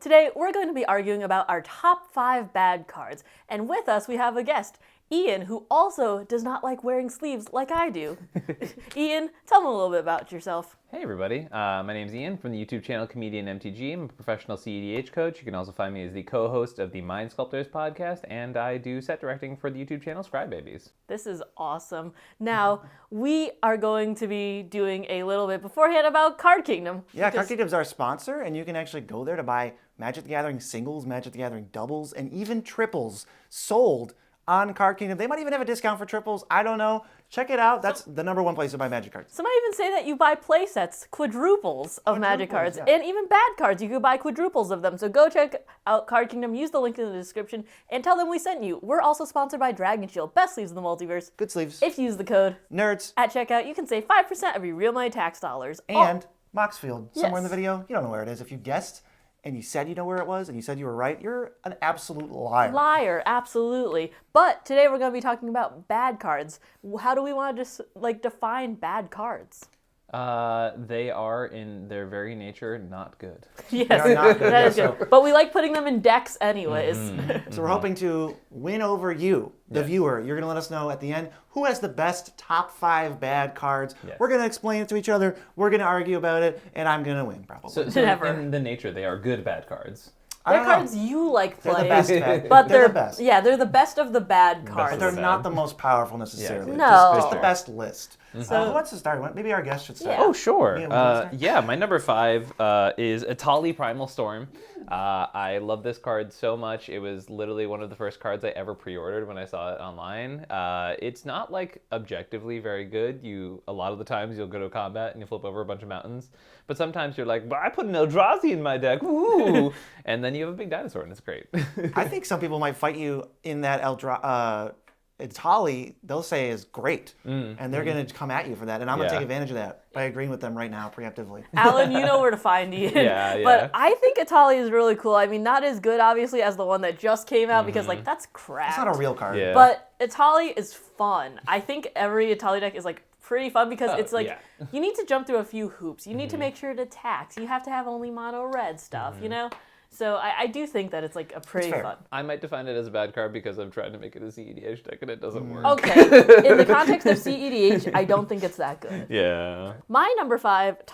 Today, we're going to be arguing about our top 5 bad cards, and with us we have a guest, Ian, who also does not like wearing sleeves like I do. Ian, tell me a little bit about yourself. Hey everybody, my name is Ian from the YouTube channel Comedian MTG. I'm a professional CEDH coach. You can also find me as the co-host of the Mind Sculptors podcast, and I do set directing for the YouTube channel Scribebabies. This is awesome. Now, we are going to be doing a little bit beforehand about Card Kingdom. Yeah, Card Kingdom's our sponsor, and you can actually go there to buy Magic the Gathering singles, Magic the Gathering doubles, and even triples sold on Card Kingdom. They might even have a discount for triples. I don't know. Check it out. That's the number one place to buy Magic cards. Some might even say that you buy play sets, quadruples of Magic cards, yeah. and even bad cards. You could buy quadruples of them. So go check out Card Kingdom, use the link in the description, and tell them we sent you. We're also sponsored by Dragon Shield, best sleeves in the multiverse. Good sleeves. If you use the code Nerds. at checkout, you can save 5% of your real money tax dollars. And Moxfield, somewhere in the Yes. video. You don't know where it is. If you guessed and you said you know where it was and you said you were right, you're an absolute liar. Liar, absolutely. But today we're going to be talking about bad cards. How do we want to just define bad cards? They are, in their very nature, not good. Yes, are not good, that is yeah, good. But we like putting them in decks anyways. So we're hoping to win over you, the viewer. You're going to let us know at the end who has the best top 5 bad cards. Yes. We're going to explain it to each other. We're going to argue about it, and I'm going to win, probably. So Never. in the nature, they are good bad cards. I They're don't know. cards you like They're playing. the best bad. But they're the best. Yeah, they're the best of the bad Best cards. But they're bad. not the most powerful necessarily. Yeah. No. Just the best list. So- Who wants to start? Maybe our guest should start. Yeah. Oh, sure. Me and William start? Yeah, my number 5 is Atali Primal Storm. I love this card so much. It was literally one of the first cards I ever pre-ordered when I saw it online. It's not objectively very good. A lot of the times you'll go to combat and you flip over a bunch of mountains, but sometimes you're like, well, I put an Eldrazi in my deck, woo! And then you have a big dinosaur and it's great. I think some people might fight you in that Itali, they'll say is great. And they're going to come at you for that. And I'm going to Yeah. take advantage of that by agreeing with them right now, preemptively. Alan, you know where to find Ian. Yeah. But I think Atali is really cool. I mean, not as good, obviously, as the one that just came out, because, that's crap. It's not a real card. Yeah. But Atali is fun. I think every Atali deck is, pretty fun because it's yeah. you need to jump through a few hoops. You need to make sure it attacks. You have to have only mono red stuff, you know? So I do think that it's, a pretty fair. fun. I might define it as a bad card because I'm trying to make it a CEDH deck and it doesn't work. Okay, in the context of CEDH, I don't think it's that good. Yeah. My number 5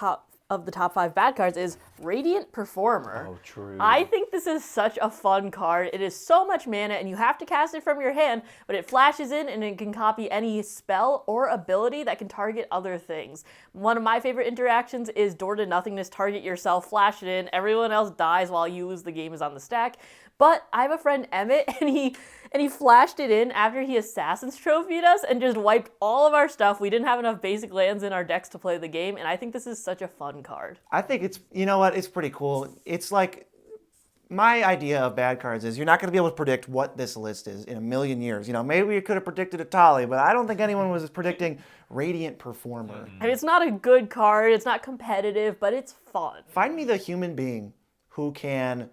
of the top 5 bad cards is Radiant Performer. Oh, true. I think this is such a fun card. It is so much mana, and you have to cast it from your hand, but it flashes in, and it can copy any spell or ability that can target other things. One of my favorite interactions is Door to Nothingness, target yourself, flash it in, everyone else dies while you lose the game is on the stack. But I have a friend, Emmett, and he flashed it in after he Assassin's Trophied us and just wiped all of our stuff. We didn't have enough basic lands in our decks to play the game, and I think this is such a fun card. I think it's, you know what, it's pretty cool. It's my idea of bad cards is you're not going to be able to predict what this list is in a million years. Maybe we could have predicted Atali, but I don't think anyone was predicting Radiant Performer. I mean, it's not a good card, it's not competitive, but it's fun. Find me the human being who can,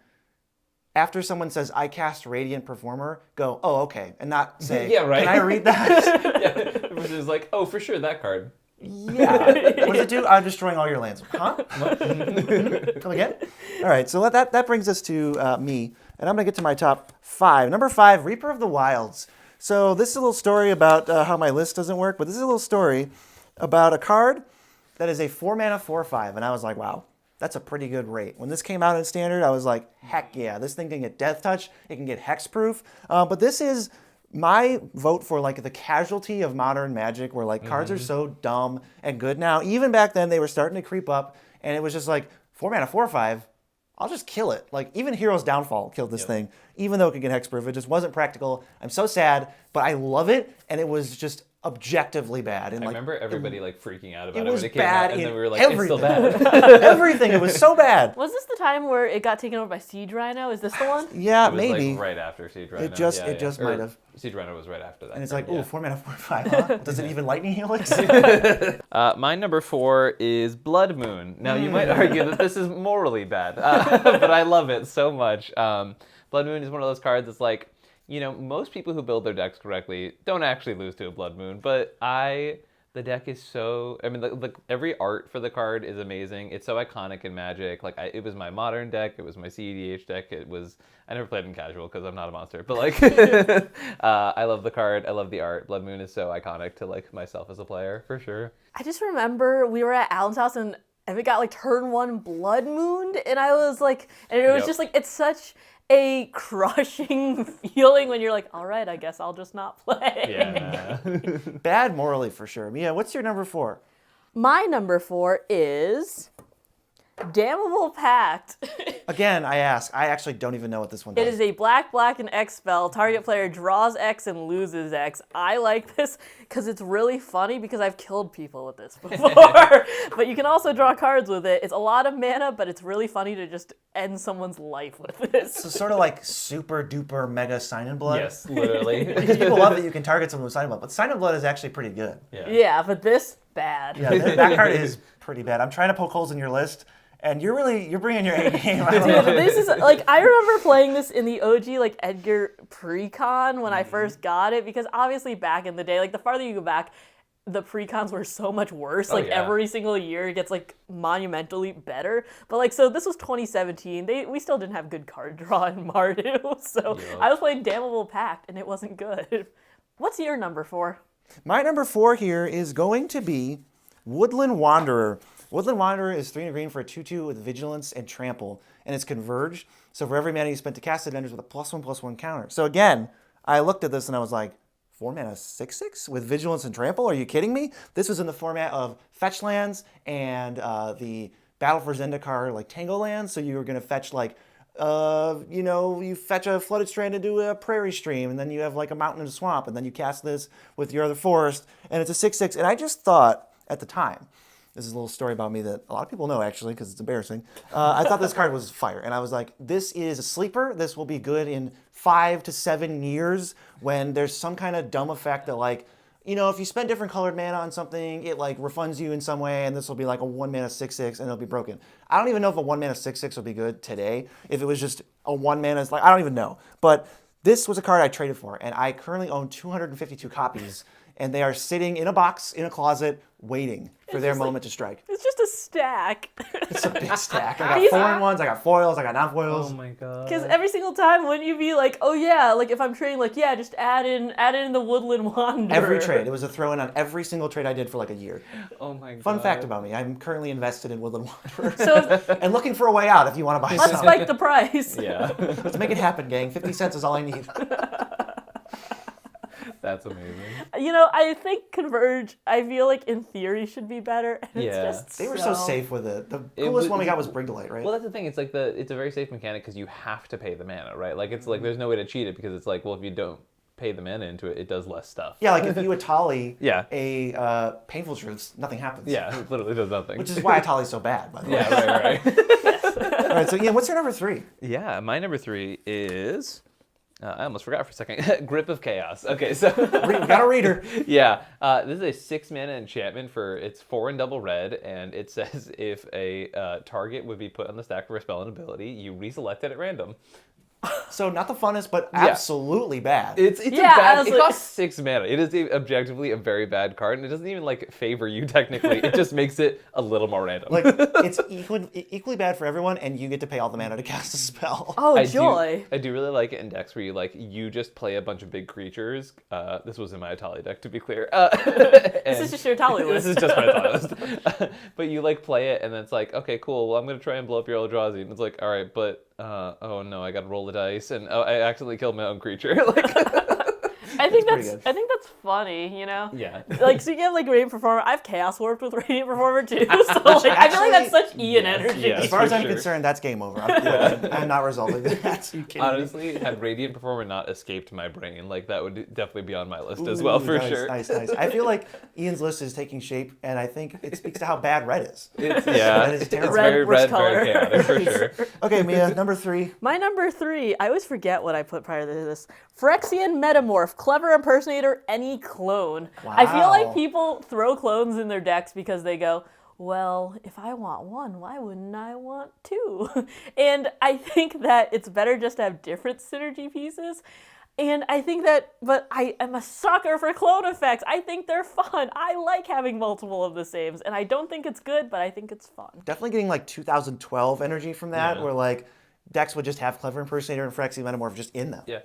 after someone says, I cast Radiant Performer, go, oh, okay, and not say, Yeah, right. Can I read that? Yeah, which is like, oh, for sure, that card. Yeah. What does it do? I'm destroying all your lands. Huh? Come again? All right, so that brings us to me, and I'm going to get to my top 5. Number 5, Reaper of the Wilds. So this is a little story about how my list doesn't work, but this is a little story about a card that is a 4-mana 4/5, and I was like, wow. That's a pretty good rate. When this came out in Standard, I was like, heck yeah, this thing can get Death Touch, it can get Hexproof. But this is my vote for the casualty of modern Magic, where cards are so dumb and good now. Even back then, they were starting to creep up, and it was just 4-mana 4/5, I'll just kill it. Even Hero's Downfall killed this thing, even though it could get Hexproof. It just wasn't practical. I'm so sad, but I love it, and it was just objectively bad. And I remember everybody freaking out about it it was when it came bad out, and then in we were like, it's still everything. bad. Everything. It was so bad. Was this the time where it got taken over by Siege Rhino? Is this the one? Yeah, It was maybe. right after Siege Rhino. It just Or might have. Siege Rhino was right after that. And it's card, ooh, 4-mana 4/5, huh? Does it even Lightning Helix? My number 4 is Blood Moon. Now, you might argue that this is morally bad, but I love it so much. Blood Moon is one of those cards that's most people who build their decks correctly don't actually lose to a Blood Moon, but I The deck is so. I mean, every art for the card is amazing. It's so iconic in Magic. Like, it was my modern deck. It was my CEDH deck. It was. I never played in casual because I'm not a monster. But like, I love the card. I love the art. Blood Moon is so iconic to like myself as a player for sure. I just remember we were at Alan's house and Evan got like turn 1 Blood Mooned, and I was like, and it was just like, it's such a crushing feeling when you're like, all right, I guess I'll just not play. Yeah. Bad morally for sure. Mia, what's your number 4? My number 4 is Damnable Pact. Again, I actually don't even know what this one does. It is a black, and X spell. Target player draws X and loses X. I like this because it's really funny because I've killed people with this before. But you can also draw cards with it. It's a lot of mana, but it's really funny to just end someone's life with this. So sort of like super duper mega Sign in Blood. Yes, literally. Because people love that you can target someone with Sign in Blood, but Sign in Blood is actually pretty good. Yeah, but this, bad. Yeah, that card is pretty bad. I'm trying to poke holes in your list, and you're bringing your A game. Dude, this is like, I remember playing this in the OG like Edgar pre-con when I first got it, because obviously back in the day, like the farther you go back, the pre-cons were so much worse. Like every single year it gets like monumentally better. But like, so this was 2017. We still didn't have good card draw in Mardu. So I was playing Damnable Pact and it wasn't good. What's your number 4? My number 4 here is going to be Woodland Wanderer. Woodland Wanderer is 3 and a green for a 2/2 with Vigilance and Trample, and it's Converge. So for every mana you spent to cast it, enters with a +1/+1 counter. So again, I looked at this and I was like, 4 mana 6/6 with Vigilance and Trample? Are you kidding me? This was in the format of fetch lands and the Battle for Zendikar like Tango lands. So you were going to fetch like, you fetch a Flooded Strand into a Prairie Stream, and then you have like a Mountain and a Swamp, and then you cast this with your other forest, and it's a 6/6. And I just thought at the time, this is a little story about me that a lot of people know actually because it's embarrassing. I thought this card was fire, and I was like, this is a sleeper. This will be good in 5 to 7 years when there's some kind of dumb effect that like, if you spend different colored mana on something, it like refunds you in some way, and this will be like a 1 mana 6/6, and it'll be broken. I don't even know if a 1 mana 6/6 would be good today. If it was just a 1 mana, I don't even know. But this was a card I traded for, and I currently own 252 copies, and they are sitting in a box in a closet waiting for their moment to strike. It's just a stack. It's a big stack. I got foreign ones, I got foils, I got non-foils. Oh my god. Because every single time, wouldn't you be like, oh yeah, like if I'm trading, like yeah, just add in the Woodland Wanderer. Every trade. It was a throw-in on every single trade I did for like a year. Oh my god. Fun fact about me, I'm currently invested in Woodland Wanderer. And looking for a way out if you want to buy Let's some. spike the price. Yeah. Let's make it happen, gang. 50 cents is all I need. That's amazing. I think Converge, I feel like in theory should be better. And Yeah. it's just They were so safe with it. The coolest was- one we got was Bring to Light, right? Well, that's the thing. It's like it's a very safe mechanic because you have to pay the mana, right? Like it's like there's no way to cheat it because it's like, well, if you don't pay the mana into it, it does less stuff. Yeah, like if you Atali Yeah. a Painful Truths, nothing happens. Yeah, it literally does nothing. Which is why Atali's so bad, by the way. Yeah, right. All right, so Ian, what's your number 3? Yeah, my number 3 is. I almost forgot for a second. Grip of Chaos. Okay, so We got a reader. yeah, this is a 6 mana enchantment for it's 4 and double red, and it says if a target would be put on the stack for a spell and ability, you reselect it at random. So not the funnest, but absolutely bad. It's Yeah, a bad. honestly. It costs 6 mana. It is objectively a very bad card, and it doesn't even like favor you technically. It just makes it a little more random. Like it's equally bad for everyone, and you get to pay all the mana to cast a spell. Oh, joy. I do really like it in decks where you just play a bunch of big creatures. This was in my Atali deck, to be clear. This is just your Atali list. This is just my Atali list. But you like play it, and then it's like, okay, cool. Well, I'm gonna try and blow up your Eldrazi, and it's like, all right, but oh no, I gotta roll the dice, and I accidentally killed my own creature. I think pretty that's good. I think that's funny, Yeah. Like, so you have like Radiant Performer. I've Chaos Warped with Radiant Performer too. So like, I feel like that's such Ian yes, energy. yes. As far as for I'm sure. concerned, that's game over. I'm not resolving that. You kidding me? Honestly, had Radiant Performer not escaped my brain, like that would definitely be on my list as well, for nice, sure. Nice. I feel like Ian's list is taking shape, and I think it speaks to how bad red is. Yeah, That is it's terrible. very Red, red, worst very color. chaotic, for sure. Okay, Mia, number 3. My number 3, I always forget what I put prior to this. Phyrexian Metamorph, Clever Impersonator, any clone. I feel Wow. like people throw clones in their decks because they go, well, if I want one, why wouldn't I want 2? And I think that it's better just to have different synergy pieces. And I think that, but I am a sucker for clone effects. I think they're fun. I like having multiple of the sames, and I don't think it's good, but I think it's fun. Definitely getting like 2012 energy from that, Yeah. where like decks would just have Clever Impersonator and Phyrexian Metamorph just in them. Yeah.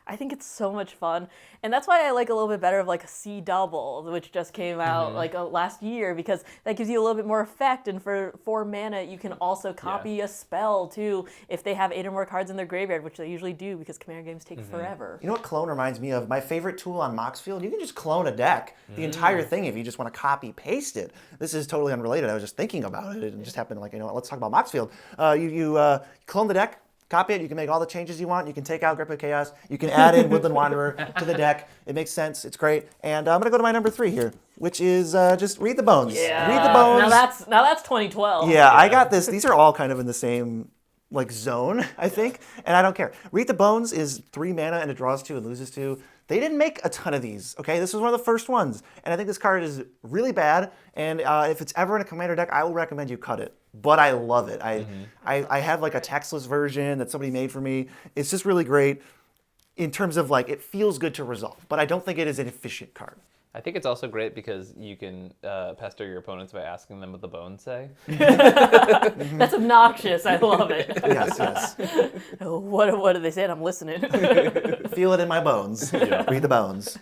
I think it's so much fun, and that's why I like a little bit better of like a C double, which just came out like last year, because that gives you a little bit more effect. And for 4 mana, you can also copy a spell too if they have 8 or more cards in their graveyard, which they usually do because Commander games take forever. You know what clone reminds me of? My favorite tool on Moxfield. You can just clone a deck, the entire thing, if you just want to copy paste it. This is totally unrelated. I was just thinking about it. It just happened. Like, you know what? Let's talk about Moxfield. You clone the deck. Copy it. You can make all the changes you want. You can take out Grip of Chaos. You can add in Woodland Wanderer to the deck. It makes sense. It's great. And I'm going to go to my number 3 here, which is just Read the Bones. Yeah. Read the Bones. Now that's 2012. Yeah, I got this. These are all kind of in the same like zone, I think, and I don't care. Read the Bones is 3 mana and it draws 2 and loses 2. They didn't make a ton of these, okay? This was one of the first ones, and I think this card is really bad, and if it's ever in a Commander deck, I will recommend you cut it. But I love it. I have like a textless version that somebody made for me. It's just really great in terms of like, it feels good to resolve, but I don't think it is an efficient card. I think it's also great because you can pester your opponents by asking them what the bones say. That's obnoxious. I love it. Yes. What do they say? I'm listening. Feel it in my bones. Read the Bones.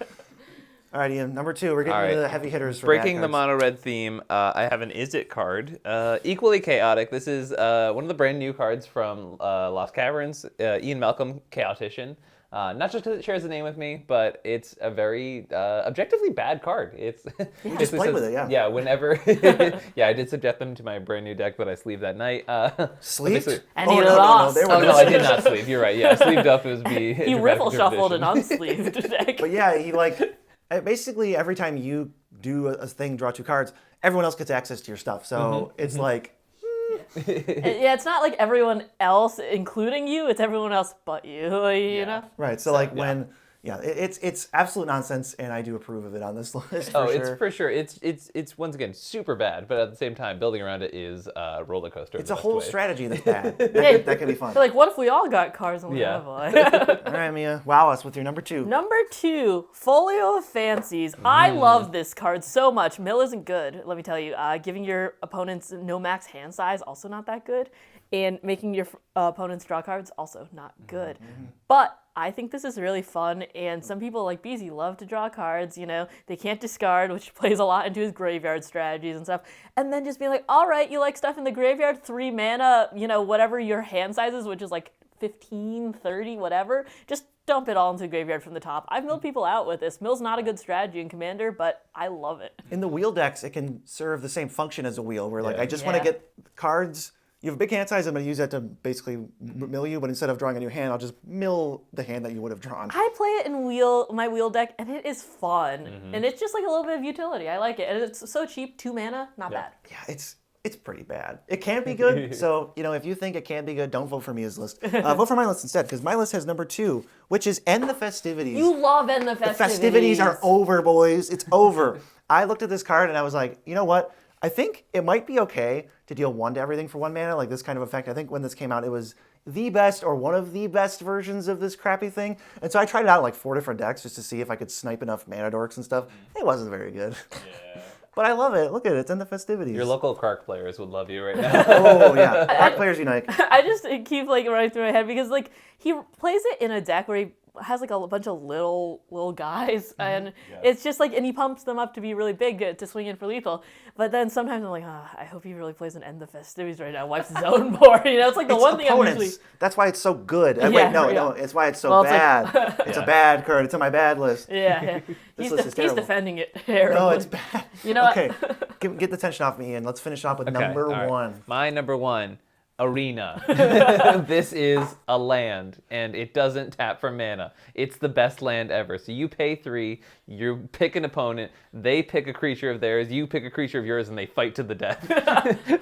All right, Ian, number 2. We're getting to the heavy hitters for Breaking bad the cards. mono-red theme, I have an Is It card. Equally chaotic. This is one of the brand new cards from Lost Caverns, Ian Malcolm, Chaotician. Not just because it shares a name with me, but it's a very objectively bad card. It's You just played with it, yeah. Yeah, whenever. Yeah, I did subject them to my brand new deck that I sleeved that night. Sleeved? And he lost. They were Oh no, I did not sleeve. You're right. Yeah, sleeved up was be. He riffle shuffled an unsleeved deck. But yeah, he like, basically every time you do a thing, draw 2 cards, everyone else gets access to your stuff. So it's like, Yeah, it's not like everyone else, including you. It's everyone else but you. You know. right. So like when, it's absolute nonsense, and I do approve of it on this list. For It's sure. for sure. It's once again super bad, but at the same time, building around it is a roller coaster. It's a whole strategy that's bad. That could be fun. They're like, what if we all got cards and we Yeah. have one? All right, Mia, wow us with your number 2. Number 2, Folio of Fancies. I love this card so much. Mill isn't good, let me tell you. Giving your opponents no max hand size, also not that good. And making your opponents draw cards, also not good. But I think this is really fun, and some people like Beezy love to draw cards, you know. They can't discard, which plays a lot into his graveyard strategies and stuff. And then just being like, all right, you like stuff in the graveyard, 3 mana, you know, whatever your hand size is, which is like 15, 30, whatever. Just dump it all into the graveyard from the top. I've milled people out with this. Mill's not a good strategy in Commander, but I love it. In the wheel decks, it can serve the same function as a wheel, where like, Yeah. I just want to get cards. You have a big hand size, I'm going to use that to basically mill you, but instead of drawing a new hand, I'll just mill the hand that you would have drawn. I play it in my wheel deck, and it is fun. And it's just like a little bit of utility. I like it. And it's so cheap, 2 mana, not bad. Yeah, it's pretty bad. It can be good, so you know, if you think it can be good, don't vote for Mia's list. Vote for my list instead, because my list has number 2, which is End the Festivities. You love End the The Festivities. festivities are over, boys. It's over. I looked at this card and I was like, you know what? I think it might be okay to deal 1 to everything for 1 mana, like this kind of effect. I think when this came out, it was the best or one of the best versions of this crappy thing. And so I tried it out in like 4 different decks just to see if I could snipe enough mana dorks and stuff. It wasn't very good. Yeah. But I love it. Look at it. It's in the festivities. Your local Kark players would love you right now. Oh, yeah. Dark Players Unite. I just keep like running through my head because like he plays it in a deck where he has like a bunch of little guys, and it's just like, and he pumps them up to be really big to swing in for lethal. But then sometimes I'm like, I hope he really plays an End the Festivities right now, wipes his own board. You know, it's like the It's one thing I'm opponents. usually. That's why it's so good. Yeah, Wait, no, yeah. it's why it's so Well, it's bad. like- It's a bad card. It's on my bad list. Yeah. This He's, list is he's terrible. defending it terribly. No, it's bad. You know what? Okay, get the tension off me, Ian. Let's finish off with number all right. 1. My number 1, Arena. This is a land, and it doesn't tap for mana. It's the best land ever. So you pay 3, you pick an opponent, they pick a creature of theirs, you pick a creature of yours, and they fight to the death.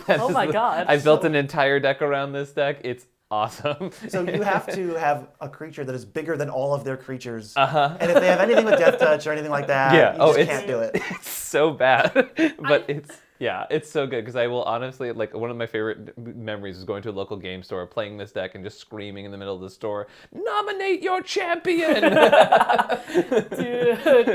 Oh my God. I built an entire deck around this deck. It's awesome. So you have to have a creature that is bigger than all of their creatures. And if they have anything with Death Touch or anything like that, Yeah. you just can't do it. It's so bad, but it's Yeah, it's so good because I will honestly, like, one of my favorite memories is going to a local game store, playing this deck, and just screaming in the middle of the store, "Nominate your champion!" Dude,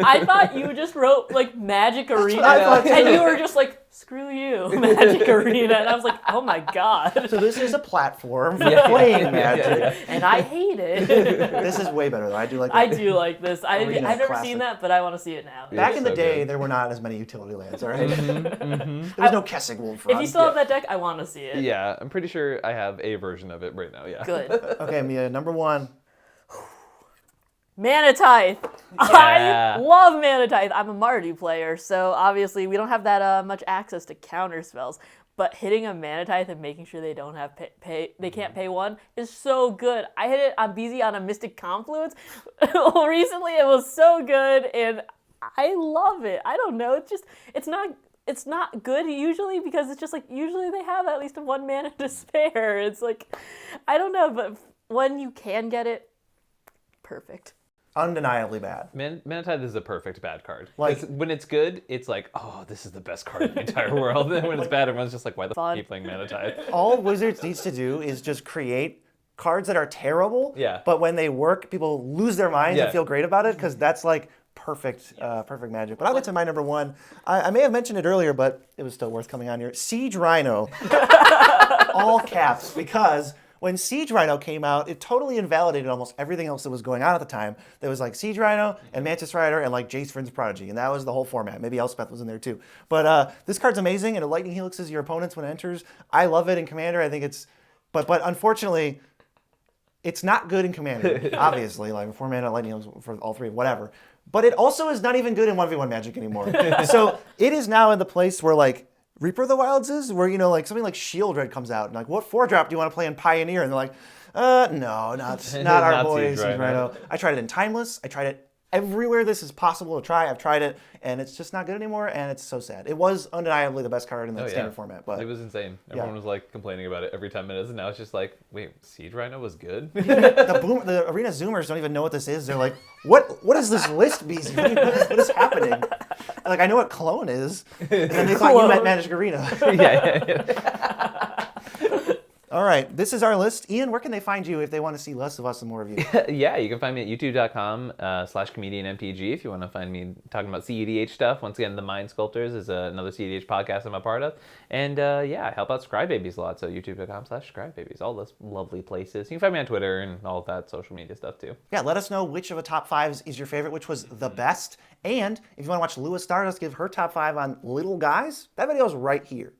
I thought you just wrote like Magic Arena, I thought too. and you were just like, "Screw you, Magic Arena," and I was like, "Oh my god!" So this is a platform for playing Magic. And I hate it. This is way better though. I do like. I do like this. I've Arena, never classic. seen that, but I want to see it now. Back in the so day, good. there were not as many utility lands. All right. There was no Kessig Wolfrog. If you still have that deck, I want to see it. Yeah, I'm pretty sure I have a version of it right now. Yeah. Good. Okay, Mia, number 1. Manatithe. Yeah. I love Manatithe. I'm a Mardu player, so obviously we don't have that much access to counter spells. But hitting a Manatithe and making sure they don't have they can't pay 1 is so good. I hit it on BZ on a Mystic Confluence recently. It was so good, and I love it. I don't know. It's not good usually because it's just like usually they have at least 1 mana to spare. It's like, I don't know, but when you can get it, perfect. Undeniably bad. Manatithe is a perfect bad card. Like- When it's good, it's like, oh, this is the best card in the entire world. And when it's bad, everyone's just like, why the f*** are you playing Manatithe? All Wizards needs to do is just create cards that are terrible. Yeah. But when they work, people lose their minds and Yeah. feel great about it because that's like perfect Magic. But I'll get to my number 1. I may have mentioned it earlier, but it was still worth coming on here. Siege Rhino. All caps, because when Siege Rhino came out, it totally invalidated almost everything else that was going on at the time. There was like Siege Rhino and Mantis Rider and like Jace Vryn's Prodigy, and that was the whole format. Maybe Elspeth was in there too. But this card's amazing, and it lightning helixes your opponents when it enters. I love it in Commander. I think it's, but unfortunately, it's not good in Commander. Obviously, like 4 mana lightning helix for all 3, whatever. But it also is not even good in 1v1 Magic anymore. So it is now in the place where like Reaper of the Wilds is, where, you know, like something like Shieldred comes out and like, what 4-drop do you want to play in Pioneer? And they're like, no, not our Not boy Siege Siege Rhino. Rhino. I tried it in Timeless. I tried it everywhere this is possible to try. I've tried it, and it's just not good anymore, and it's so sad. It was undeniably the best card in the standard format, but It was insane. Yeah. Everyone was like complaining about it every 10 minutes, and now it's just like, wait, Siege Rhino was good? the Arena Zoomers don't even know what this is. They're like, what is this list, BZ? What is happening? Like, I know what Clone is, and then they thought you meant Magic Arena. yeah. All right, this is our list. Ian, where can they find you if they want to see less of us and more of you? Yeah, you can find me at youtube.com/comedianmpg if you want to find me talking about CEDH stuff. Once again, The Mind Sculptors is another CEDH podcast I'm a part of. And yeah, I help out Scribebabies a lot, so youtube.com/Scribebabies, all those lovely places. You can find me on Twitter and all of that social media stuff too. Yeah, let us know which of the top 5s is your favorite, which was the best. And if you want to watch Lewis Stardust give her top 5 on Little Guys, that video is right here.